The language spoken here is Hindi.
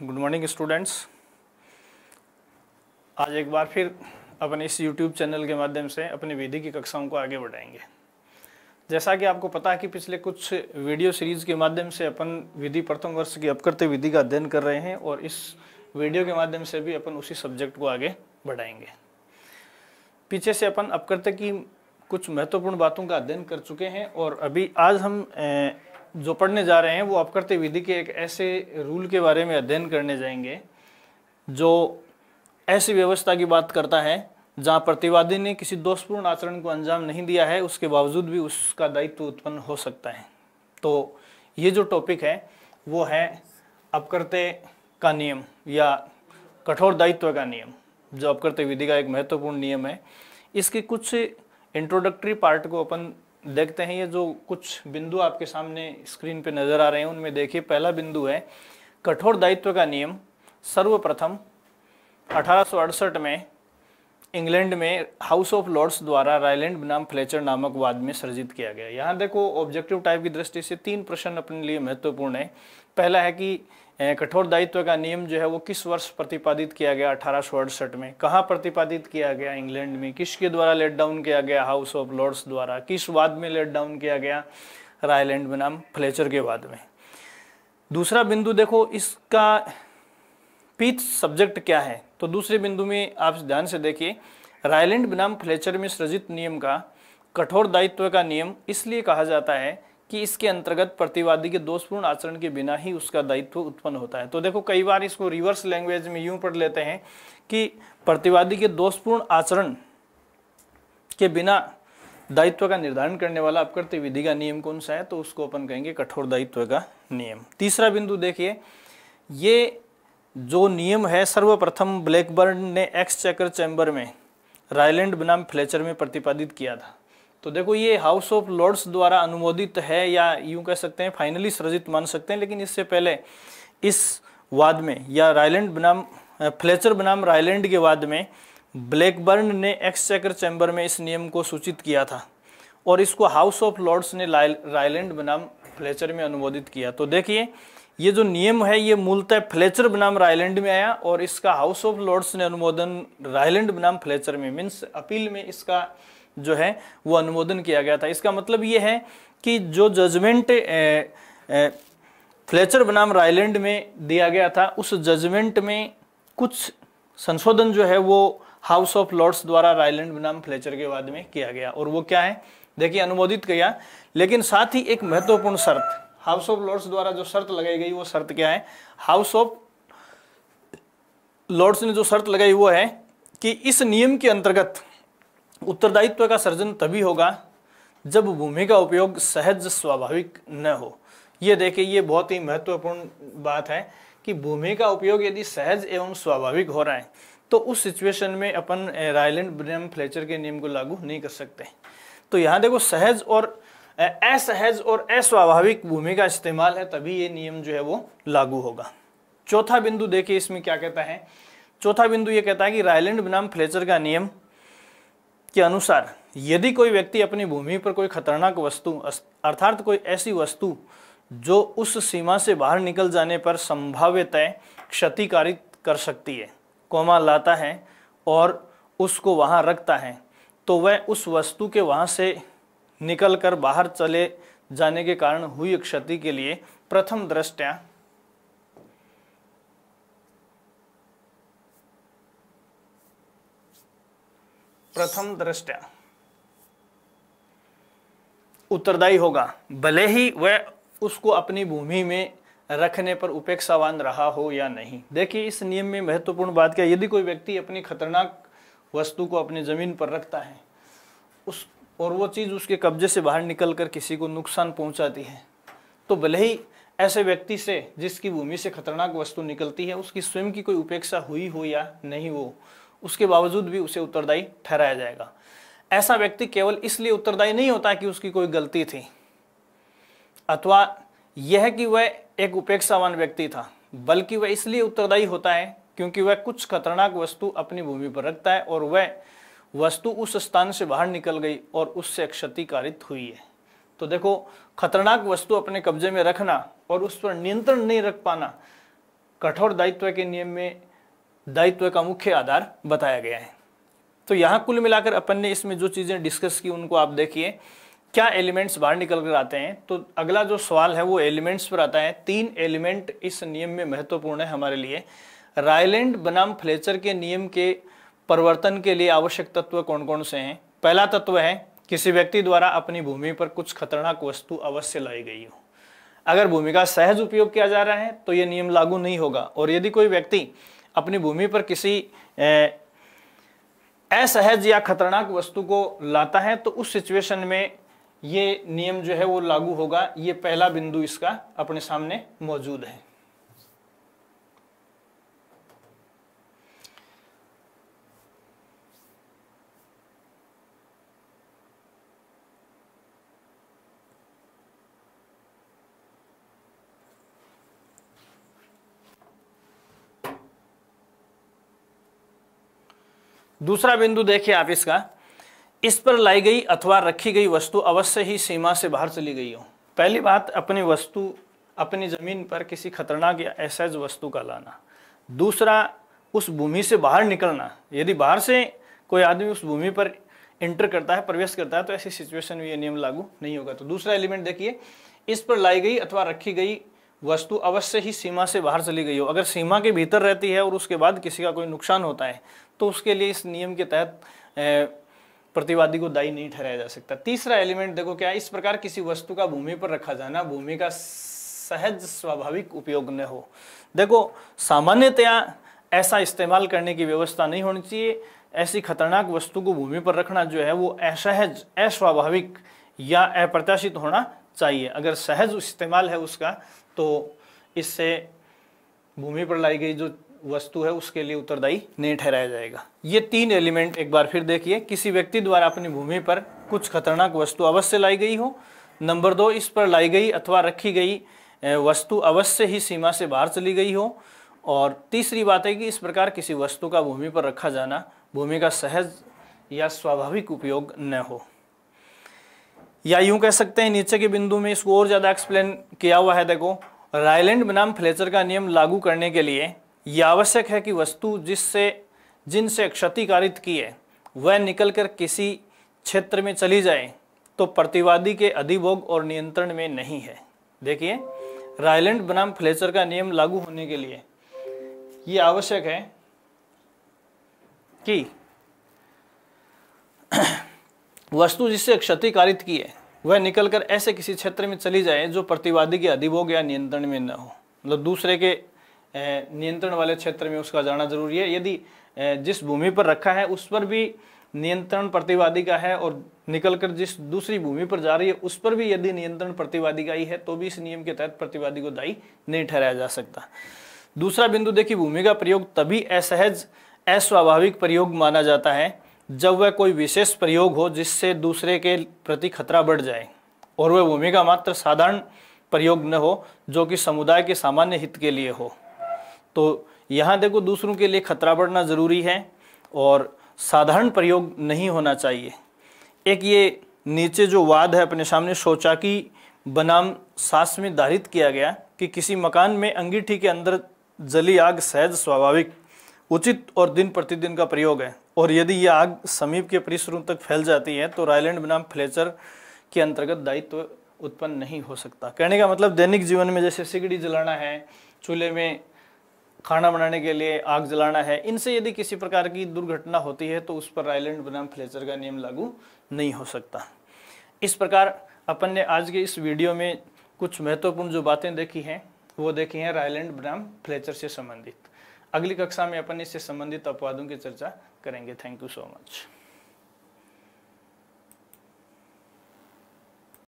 Good morning students. आज एक बार फिर अपने इस यूट्यूब चैनल के माध्यम से अपनी विधि की कक्षाओं को आगे बढ़ाएंगे। जैसा कि आपको पता है कि पिछले कुछ वीडियो सीरीज के माध्यम से अपन विधि प्रथम वर्ष की अपकृत्य विधि का अध्ययन कर रहे हैं और इस वीडियो के माध्यम से भी अपन उसी सब्जेक्ट को आगे बढ़ाएंगे। पीछे से अपन अपकृत्य की कुछ महत्वपूर्ण बातों का अध्ययन कर चुके हैं और अभी आज हम जो पढ़ने जा रहे हैं वो अपकृत्य विधि के एक ऐसे रूल के बारे में अध्ययन करने जाएंगे जो ऐसी व्यवस्था की बात करता है जहां प्रतिवादी ने किसी दोषपूर्ण आचरण को अंजाम नहीं दिया है, उसके बावजूद भी उसका दायित्व उत्पन्न हो सकता है। तो ये जो टॉपिक है वो है अपकृत्य का नियम या कठोर दायित्व का नियम, जो अपकृत्य विधि का एक महत्वपूर्ण नियम है। इसके कुछ इंट्रोडक्टरी पार्ट को अपन देखते हैं। ये जो कुछ बिंदु आपके सामने स्क्रीन पे नजर आ रहे हैं उनमें देखिए, पहला बिंदु है कठोर दायित्व का नियम। सर्वप्रथम 1868 में इंग्लैंड में हाउस ऑफ लॉर्ड्स द्वारा रायलैंड बनाम फ्लेचर नामक वाद में सृजित किया गया। यहाँ देखो ऑब्जेक्टिव टाइप की दृष्टि से 3 प्रश्न अपने लिए महत्वपूर्ण है। पहला है कि कठोर दायित्व का नियम जो है वो किस वर्ष प्रतिपादित किया गया? 1868 में। कहाँ प्रतिपादित किया गया? इंग्लैंड में। किसके द्वारा लेट डाउन किया गया? हाउस ऑफ लॉर्ड्स द्वारा। किस वाद में लेट डाउन किया गया? रायलैंड बनाम फ्लेचर के वाद में। दूसरा बिंदु देखो, इसका पीठ सब्जेक्ट क्या है? तो दूसरे बिंदु में आप ध्यान से देखिए, रायलैंड बनाम फ्लेचर में सृजित नियम का कठोर दायित्व का नियम इसलिए कहा जाता है कि इसके अंतर्गत प्रतिवादी के दोषपूर्ण आचरण के बिना ही उसका दायित्व उत्पन्न होता है। तो देखो कई बार इसको रिवर्स लैंग्वेज में यूं पढ़ लेते हैं कि प्रतिवादी के दोषपूर्ण आचरण के बिना दायित्व का निर्धारण करने वाला अपकृत्य विधि का नियम कौन सा है? तो उसको अपन कहेंगे कठोर दायित्व का नियम। तीसरा बिंदु देखिए, ये जो नियम है सर्वप्रथम ब्लैकबर्न ने एक्सचेकर चैम्बर में रायलैंड बनाम फ्लेचर में प्रतिपादित किया था। तो देखो ये हाउस ऑफ लॉर्ड्स द्वारा अनुमोदित है या यूं कह सकते हैं फाइनली सृजित मान सकते हैं, लेकिन इससे पहले इस वाद में या रायलैंड बनाम फ्लेचर बनाम रायलैंड के वाद में ब्लैकबर्न ने एक्सचेकर चैम्बर में इस नियम को सूचित किया था और इसको हाउस ऑफ लॉर्ड्स ने रायलैंड बनाम फ्लेचर में अनुमोदित किया। तो देखिए ये जो नियम है ये मूलतः फ्लेचर बनाम रायलैंड में आया और इसका हाउस ऑफ लॉर्ड्स ने अनुमोदन रायलैंड बनाम फ्लेचर में, मीन्स अपील में इसका जो है वो अनुमोदन किया गया था। इसका मतलब ये है कि जो जजमेंट फ्लेचर बनाम रायलैंड में दिया गया था उस जजमेंट में कुछ संशोधन जो है वो हाउस ऑफ लॉर्ड्स द्वारा रायलैंड बनाम फ्लेचर के वाद में किया गया। और वो क्या है? देखिए अनुमोदित किया, लेकिन साथ ही एक महत्वपूर्ण शर्त हाउस ऑफ लॉर्ड्स द्वारा जो शर्त लगाई गई वो शर्त क्या है? हाउस ऑफ लॉर्ड्स ने जो शर्त लगाई वो है कि इस नियम के अंतर्गत उत्तरदायित्व का सृजन तभी होगा जब भूमि का उपयोग सहज स्वाभाविक न हो। ये देखिए ये बहुत ही महत्वपूर्ण बात है कि भूमि का उपयोग यदि सहज एवं स्वाभाविक हो रहा है तो उस सिचुएशन में अपन रायलैंड बनाम फ्लेचर के नियम को लागू नहीं कर सकते। तो यहाँ देखो सहज और असहज और अस्वाभाविक भूमि का इस्तेमाल है तभी ये नियम जो है वो लागू होगा। चौथा बिंदु देखिए इसमें क्या कहता है। चौथा बिंदु ये कहता है कि रायलैंड बनाम फ्लेचर का नियम के अनुसार यदि कोई व्यक्ति अपनी भूमि पर कोई खतरनाक वस्तु अर्थात कोई ऐसी वस्तु जो उस सीमा से बाहर निकल जाने पर संभाव्यतः क्षतिकारित कर सकती है कोमा लाता है और उसको वहां रखता है, तो वह उस वस्तु के वहां से निकलकर बाहर चले जाने के कारण हुई क्षति के लिए प्रथम दृष्टया उत्तरदायी होगा, भले ही वह उसको अपनी भूमि में रखने पर उपेक्षावान रहा हो या नहीं। देखिए इस नियम में महत्वपूर्ण बात क्या है? यदि कोई व्यक्ति अपनी खतरनाक वस्तु को अपनी जमीन पर रखता है उस और वो चीज़ उसके कब्जे से बाहर निकलकर किसी को नुकसान पहुंचाती है, तो भले ही ऐसे व्यक्ति से जिसकी भूमि से खतरनाक वस्तु निकलती है उसकी स्वयं की कोई उपेक्षा हुई हो या नहीं हो, उसके बावजूद भी उसे उत्तरदायी ठहराया जाएगा। ऐसा व्यक्ति केवल इसलिए उत्तरदायी नहीं होता कि उसकी कोई गलती थी अथवा यह कि वह एक उपेक्षावान व्यक्ति था, बल्कि वह इसलिए उत्तरदायी होता है क्योंकि वह कुछ खतरनाक वस्तु अपनी भूमि पर रखता है और वह वस्तु उस स्थान से बाहर निकल गई और उससे क्षतिकारित हुई है। तो देखो खतरनाक वस्तु अपने कब्जे में रखना और उस पर नियंत्रण नहीं रख पाना कठोर दायित्व के नियम में दायित्व का मुख्य आधार बताया गया है। तो यहाँ कुल मिलाकर अपन ने इसमें जो चीज़ें डिस्कस की उनको आप देखिए, क्या एलिमेंट्स बाहर निकल कर आते हैं। तो अगला जो सवाल है वो एलिमेंट्स पर आता है। 3 एलिमेंट इस नियम में महत्वपूर्ण है हमारे लिए। रायलैंड बनाम फ्लेचर के नियम के परिवर्तन के लिए आवश्यक तत्व कौन कौन से हैं। पहला तत्व है किसी व्यक्ति द्वारा अपनी भूमि पर कुछ खतरनाक वस्तु अवश्य लाई गई हो। अगर भूमि का सहज उपयोग किया जा रहा है तो ये नियम लागू नहीं होगा, और यदि कोई व्यक्ति अपनी भूमि पर किसी असहज या खतरनाक वस्तु को लाता है तो उस सिचुएशन में ये नियम जो है वो लागू होगा। ये पहला बिंदु इसका अपने सामने मौजूद है। दूसरा बिंदु देखिए आप इसका, इस पर लाई गई अथवा रखी गई वस्तु अवश्य ही सीमा से बाहर चली गई हो। पहली बात, अपनी वस्तु अपनी जमीन पर किसी खतरनाक या असहज वस्तु का लाना। दूसरा, उस भूमि से बाहर निकलना। यदि बाहर से कोई आदमी उस भूमि पर एंटर करता है, प्रवेश करता है, तो ऐसी सिचुएशन में ये नियम लागू नहीं होगा। तो दूसरा एलिमेंट देखिए, इस पर लाई गई अथवा रखी गई वस्तु अवश्य ही सीमा से बाहर चली गई हो। अगर सीमा के भीतर रहती है और उसके बाद किसी का कोई नुकसान होता है तो उसके लिए इस नियम के तहत प्रतिवादी को दायी नहीं ठहराया जा सकता। तीसरा एलिमेंट देखो क्या है, इस प्रकार किसी वस्तु का भूमि पर रखा जाना भूमि का सहज स्वाभाविक उपयोग न हो। देखो, सामान्यतया ऐसा इस्तेमाल करने की व्यवस्था नहीं होनी चाहिए। ऐसी खतरनाक वस्तु को भूमि पर रखना जो है वो असहज, अस्वाभाविक या अप्रत्याशित होना चाहिए। अगर सहज इस्तेमाल है उसका तो इससे भूमि पर लाई गई जो वस्तु है उसके लिए उत्तरदायी नहीं ठहराया जाएगा। ये 3 एलिमेंट एक बार फिर देखिए, किसी व्यक्ति द्वारा अपनी भूमि पर कुछ खतरनाक वस्तु अवश्य लाई गई हो। नंबर 2, इस पर लाई गई अथवा रखी गई वस्तु अवश्य ही सीमा से बाहर चली गई हो। और तीसरी बात है कि इस प्रकार किसी वस्तु का भूमि पर रखा जाना भूमि का सहज या स्वाभाविक उपयोग न हो। या यूं कह सकते हैं, नीचे के बिंदु में इसको और ज़्यादा एक्सप्लेन किया हुआ है। देखो, रायलैंड बनाम फ्लेचर का नियम लागू करने के लिए यह आवश्यक है कि वस्तु जिनसे क्षतिकारित की है वह निकलकर किसी क्षेत्र में चली जाए तो प्रतिवादी के अधिभोग और नियंत्रण में नहीं है। देखिए, रायलैंड बनाम फ्लेचर का नियम लागू होने के लिए ये आवश्यक है कि वस्तु जिससे क्षतिकारित की है वह निकलकर ऐसे किसी क्षेत्र में चली जाए जो प्रतिवादी के अधिभोग या नियंत्रण में न हो। मतलब दूसरे के नियंत्रण वाले क्षेत्र में उसका जाना जरूरी है। यदि जिस भूमि पर रखा है उस पर भी नियंत्रण प्रतिवादी का है और निकलकर जिस दूसरी भूमि पर जा रही है उस पर भी यदि नियंत्रण प्रतिवादी का ही है तो भी इस नियम के तहत प्रतिवादी को दायी नहीं ठहराया जा सकता। दूसरा बिंदु देखिए, भूमि का प्रयोग तभी असहज, अस्वाभाविक प्रयोग माना जाता है जब वह कोई विशेष प्रयोग हो जिससे दूसरे के प्रति खतरा बढ़ जाए और वह भूमि का मात्र साधारण प्रयोग न हो जो कि समुदाय के सामान्य हित के लिए हो। तो यहाँ देखो, दूसरों के लिए खतरा बढ़ना जरूरी है और साधारण प्रयोग नहीं होना चाहिए। एक ये नीचे जो वाद है अपने सामने शौचाकी बनाम सास में धारित किया गया कि किसी मकान में अंगीठी के अंदर जली आग सहज, स्वाभाविक, उचित और दिन प्रतिदिन का प्रयोग है, और यदि यह आग समीप के परिसरों तक फैल जाती है तो रायलैंड बनाम फ्लेचर के अंतर्गत दायित्व उत्पन्न नहीं हो सकता। कहने का मतलब, दैनिक जीवन में जैसे सिगड़ी जलाना है, चूल्हे में खाना बनाने के लिए आग जलाना है, इनसे यदि किसी प्रकार की दुर्घटना होती है तो उस पर रायलैंड बनाम फ्लेचर का नियम लागू नहीं हो सकता। इस प्रकार अपन ने आज के इस वीडियो में कुछ महत्वपूर्ण जो बातें देखी हैं वो देखी हैं रायलैंड बनाम फ्लेचर से संबंधित। अगली कक्षा में अपन इससे संबंधित अपवादों की चर्चा करेंगे। Thank you so much.